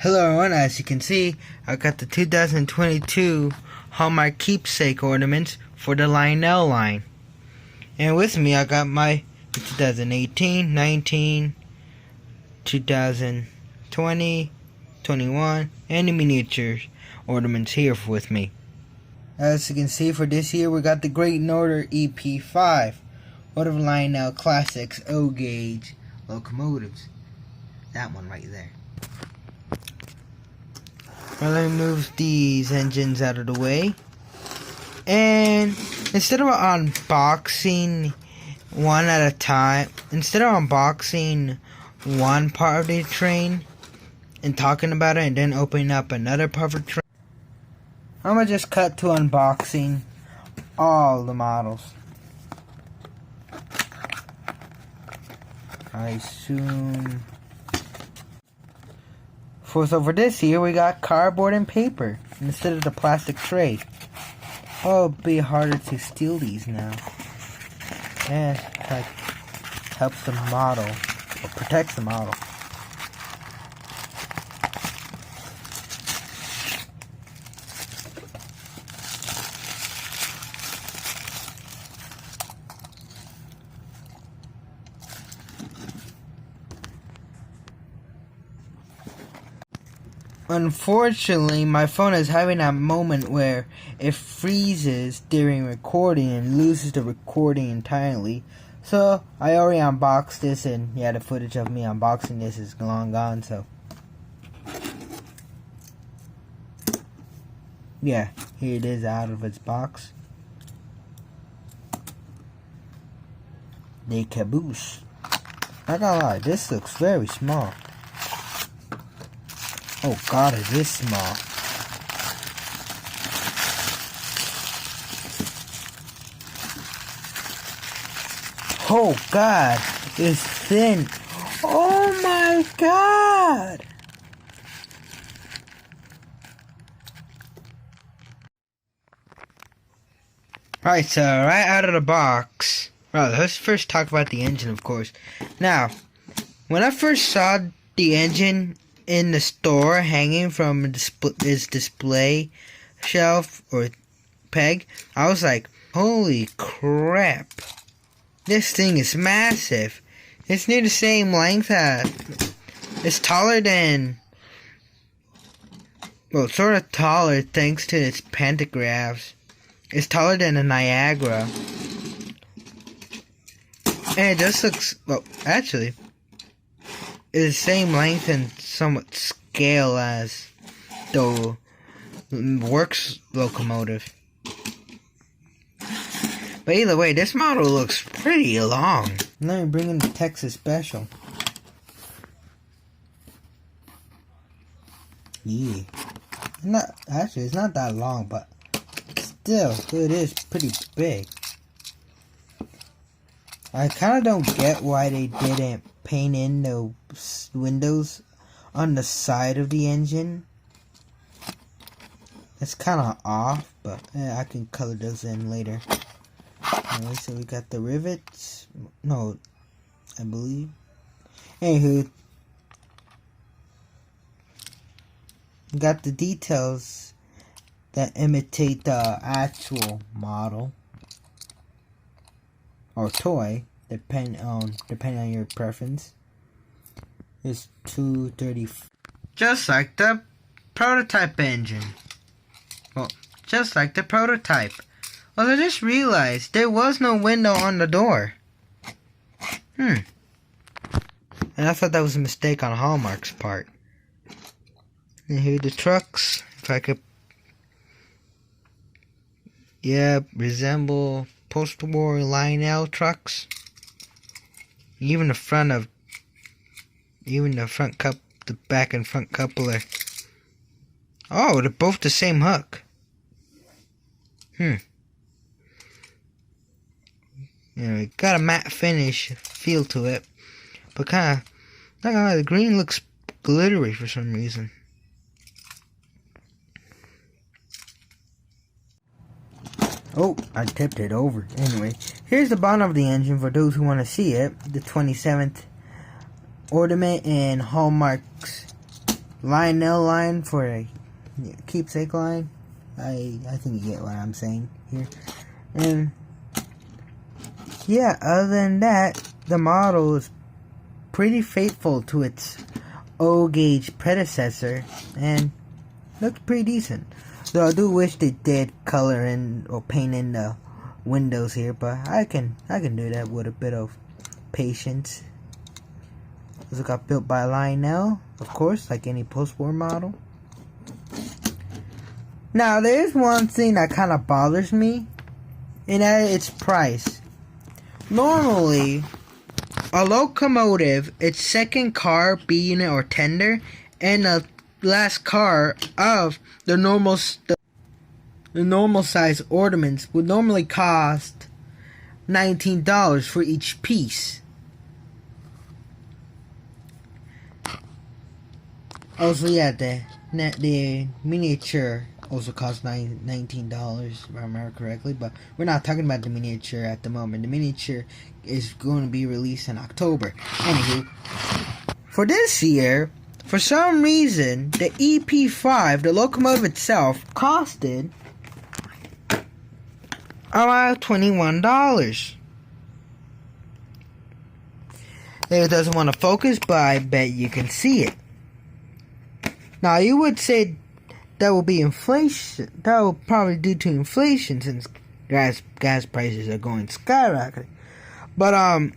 Hello everyone, as you can see, I got the 2022 Hallmark Keepsake ornaments for the Lionel line. And with me I got my 2018, 19, 2020, 21, and the miniature ornaments here with me. As you can see, for this year we got the Great Northern EP-5, one of Lionel Classics O-gauge locomotives. That one right there. Well, let me move these engines out of the way. And instead of unboxing one at a time, instead of unboxing one part of the train and talking about it and then opening up another part of the train, I'm going to just cut to unboxing all the models. I assume... So for this year, we got cardboard and paper instead of the plastic tray. Oh, it'll be harder to steal these now. And that helps the model, or protects the model. Unfortunately, my phone is having a moment where it freezes during recording and loses the recording entirely. So, I already unboxed this, and yeah, the footage of me unboxing this is long gone, so. Yeah, here it is out of its box. The caboose. Not gonna lie, this looks very small. Oh god, it is small. Oh god, it's thin. Oh my god! Alright, so right out of the box. Well, let's first talk about the engine, of course. Now, when I first saw the engine in the store hanging from its display shelf or peg, I was like, holy crap, this thing is massive. It's near the same length as, it's taller than, well, sort of taller thanks to its pantographs. It's taller than a Niagara, and it just looks, well, actually is the same length and somewhat scale as the works locomotive. But either way, this model looks pretty long. Let me bring in the Texas Special. Yeah. It's not that long, but still, it is pretty big. I kind of don't get why they didn't paint in the windows on the side of the engine. It's kind of off, but I can color those in later. Anyway, so we got the rivets. No, I believe. Anywho, we got the details that imitate the actual model or toy, depending on your preference. It's 230, just like the prototype engine. Well, just like the prototype. Well, I just realized there was no window on the door. And I thought that was a mistake on Hallmark's part. And here are the trucks. If I could, yeah, resemble post-war Lionel trucks. Even the back and front coupler. Oh, they're both the same hook. You know, it got a matte finish feel to it, but kind of, not gonna lie, the green looks glittery for some reason. Oh, I tipped it over. Anyway, here's the bottom of the engine for those who want to see it. The 27th ornament and Hallmark's Lionel line for a keepsake line. I think you get what I'm saying here. And yeah, other than that, the model is pretty faithful to its O-gauge predecessor and looks pretty decent. Though I do wish they did color in or paint in the windows here, but I can do that with a bit of patience. This got built by Lionel, of course, like any post-war model. Now, there's one thing that kind of bothers me, and that is its price. Normally, a locomotive, its second car, B unit or tender, and the last car of the normal size ornaments would normally cost $19 for each piece. Also, yeah, the miniature also costs $19, if I remember correctly, but we're not talking about the miniature at the moment. The miniature is going to be released in October. Anywho, for this year, for some reason, the EP-5, the locomotive itself, costed around $21. It doesn't want to focus, but I bet you can see it. Now, you would say that will be inflation. That will probably due to inflation since gas prices are going skyrocketing. But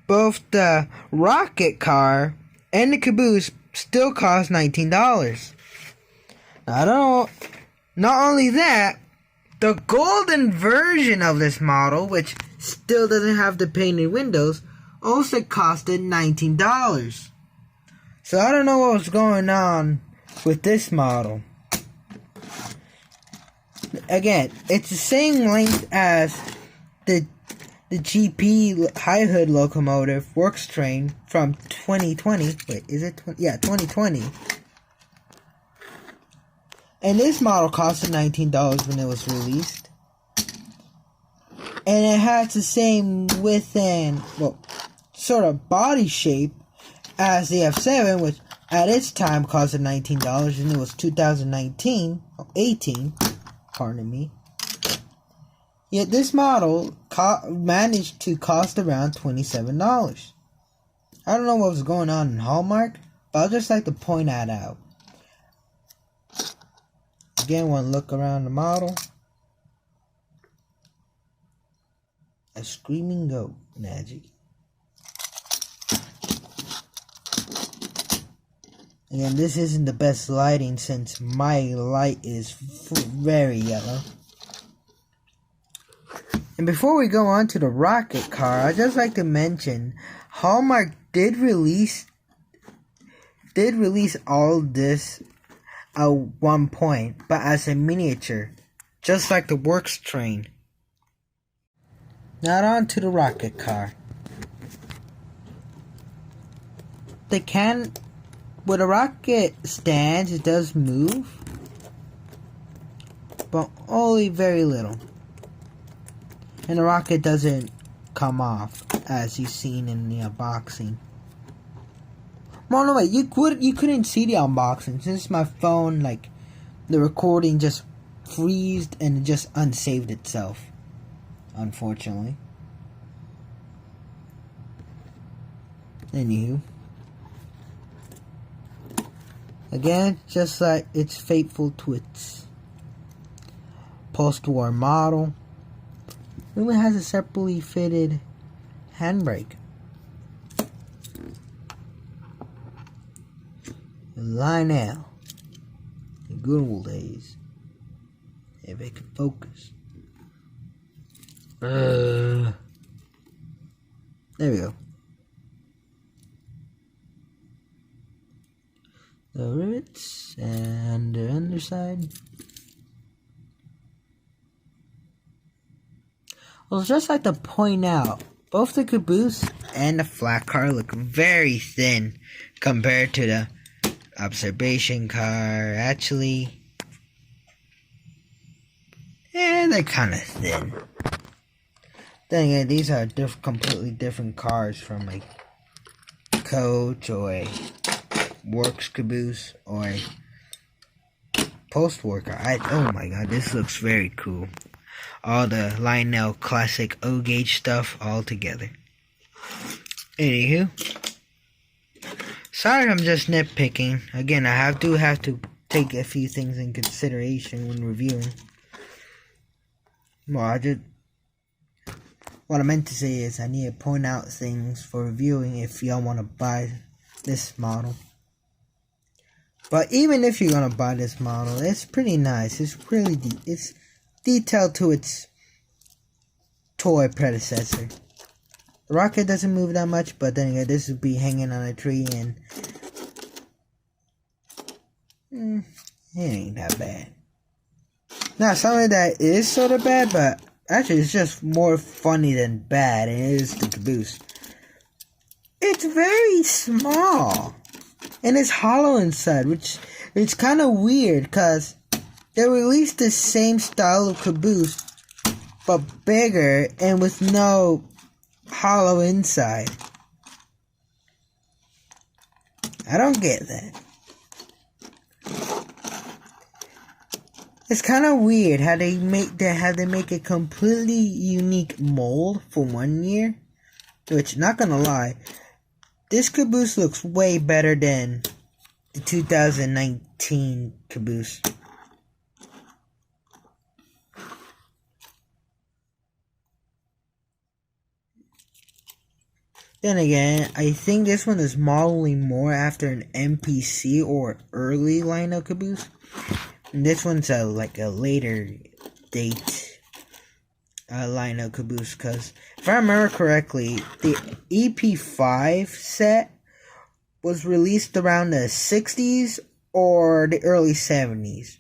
both the rocket car and the caboose still cost $19. Now, I don't know. Not only that, the golden version of this model, which still doesn't have the painted windows, also costed $19. So I don't know what was going on with this model. Again, it's the same length as the GP high hood locomotive works train from 2020. Wait, is it 2020? And this model costed $19 when it was released. And it has the same width and, well, sort of body shape as the F7, which at its time costed $19, and it was 2019, or 18, pardon me. Yet this model managed to cost around $27. I don't know what was going on in Hallmark, but I'd just like to point that out. Again, one look around the model. A screaming goat magic. Again, this isn't the best lighting since my light is very yellow. And before we go on to the rocket car, I'd just like to mention Hallmark did release all this at one point, but as a miniature, just like the works train. Now on to the rocket car. With a rocket stands, it does move, but only very little. And the rocket doesn't come off, as you've seen in the unboxing. Well, no, wait, you couldn't see the unboxing since my phone, like, the recording just freezed and it just unsaved itself, unfortunately. Anywho. Again, just like it's faithful to its post-war model, it even has a separately fitted handbrake. Lionel, the good old days, if it can focus. There we go. The rivets and the underside. Well, just like to point out, both the caboose and the flat car look very thin compared to the observation car. Actually, they're kind of thin. Then again, these are completely different cars from like coach or a works caboose or a post-worker. Oh my god, this looks very cool. All the Lionel classic O-gauge stuff all together. Anywho, sorry I'm just nitpicking. Again, I have to take a few things in consideration when reviewing. Well, what I meant to say is I need to point out things for reviewing if y'all want to buy this model. But even if you're gonna buy this model, it's pretty nice. It's really it's detailed to its toy predecessor. The rocket doesn't move that much, but then again, this would be hanging on a tree, and it ain't that bad. Now, something that is sort of bad, but actually it's just more funny than bad, and it is the caboose. It's very small, and it's hollow inside, which it's kind of weird, because they released the same style of caboose, but bigger, and with no hollow inside. I don't get that. It's kind of weird how they make a completely unique mold for 1 year. Which, not gonna lie, this caboose looks way better than the 2019 caboose. Then again, I think this one is modeling more after an MPC or early Lionel caboose. And this one's like a later date Lionel caboose, because if I remember correctly, the EP-5 set was released around the 60s or the early 70s.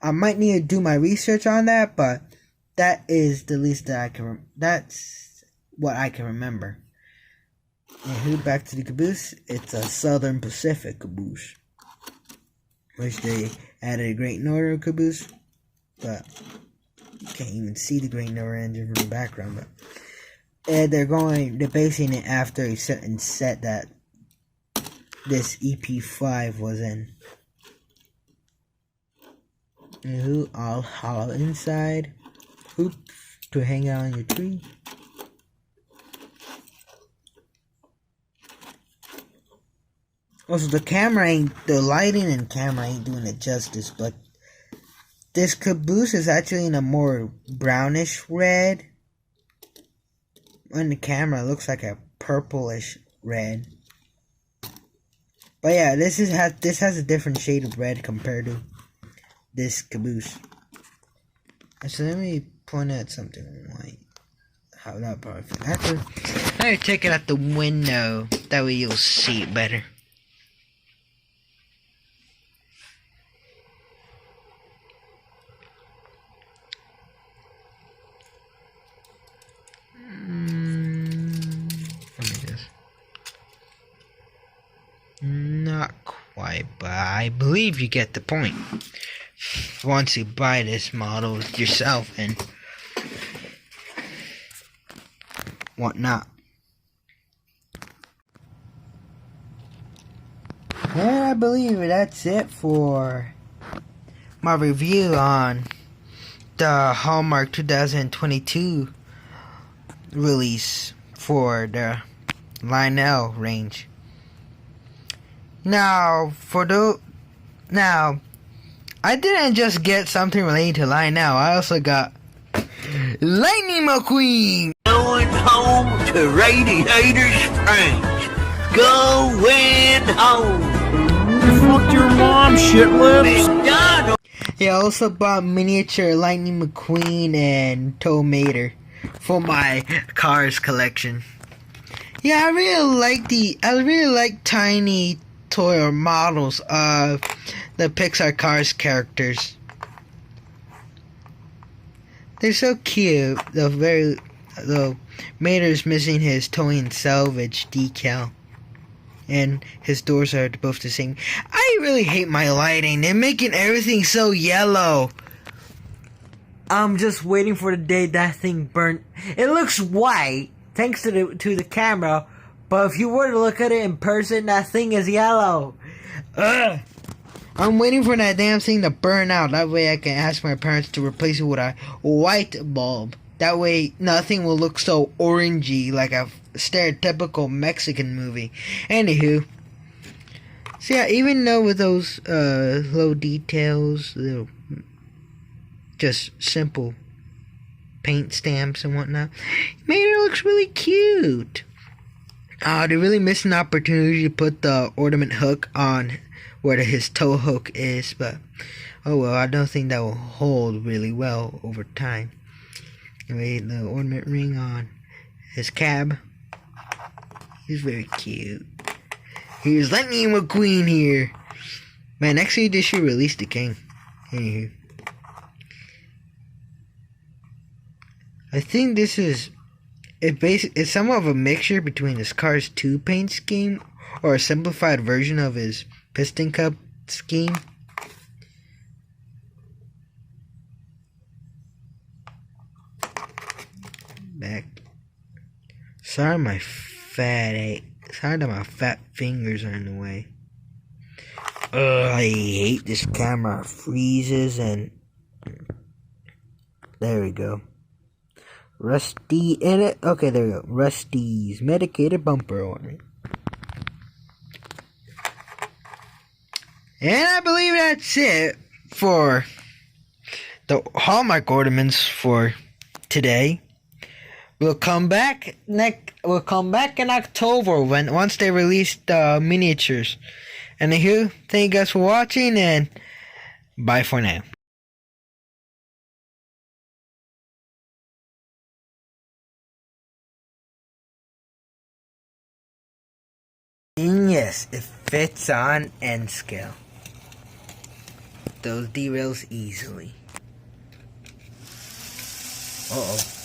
I might need to do my research on that, but that is the least that I can. That's what I can remember. And back to the caboose. It's a Southern Pacific caboose, which they added a Great Northern caboose, but you can't even see the Great Northern engine from the background. But and they're basing it after a certain set that this EP-5 was in. And all hollow inside, hoops to hang out on your tree. Also, the lighting and camera ain't doing it justice, but this caboose is actually in a more brownish red. On the camera, it looks like a purplish red. But yeah, this has a different shade of red compared to this caboose. So let me point out something like how that part. Actually, let me take it out the window. That way you'll see it better. Not quite, but I believe you get the point. Once you buy this model yourself and whatnot. And I believe that's it for my review on the Hallmark 2022 release for the Lionel range. Now, I didn't just get something related to Lionel. I also got Lightning McQueen. Going home to Radiator Springs. Going home. You fucked your mom, shit lips. Yeah, I also bought miniature Lightning McQueen and Tow Mater for my Cars collection. Yeah, I really like tiny toy or models of the Pixar Cars characters. They're so cute. Though Mater's missing his towing and salvage decal, and his doors are both the same. I really hate my lighting. They're making everything so yellow. I'm just waiting for the day that thing burnt. It looks white thanks to the camera, But if you were to look at it in person, that thing is yellow. Ugh. I'm waiting for that damn thing to burn out. That way I can ask my parents to replace it with a white bulb. That way nothing will look so orangey like a stereotypical Mexican movie. Anywho. So yeah, even though with those low details, little just simple paint stamps and whatnot, made it looks really cute. They really missed an opportunity to put the ornament hook on where his toe hook is, but oh well, I don't think that will hold really well over time. Anyway, the ornament ring on his cab. He's very cute. Here's Lightning McQueen here. Man, next year they should release the king. Anywho. I think this is it's somewhat of a mixture between his Cars 2 paint scheme or a simplified version of his piston cup scheme. Back. Sorry my fat fingers are in the way. Ugh, I hate this camera. It freezes and there we go. Rusty in it. Okay, there we go. Rusty's medicated bumper ornament. And I believe that's it for the Hallmark ornaments for today. We'll come back in October once they release the miniatures. Anywho, thank you guys for watching and bye for now. And yes, it fits on N scale. Those derails easily. Uh-oh.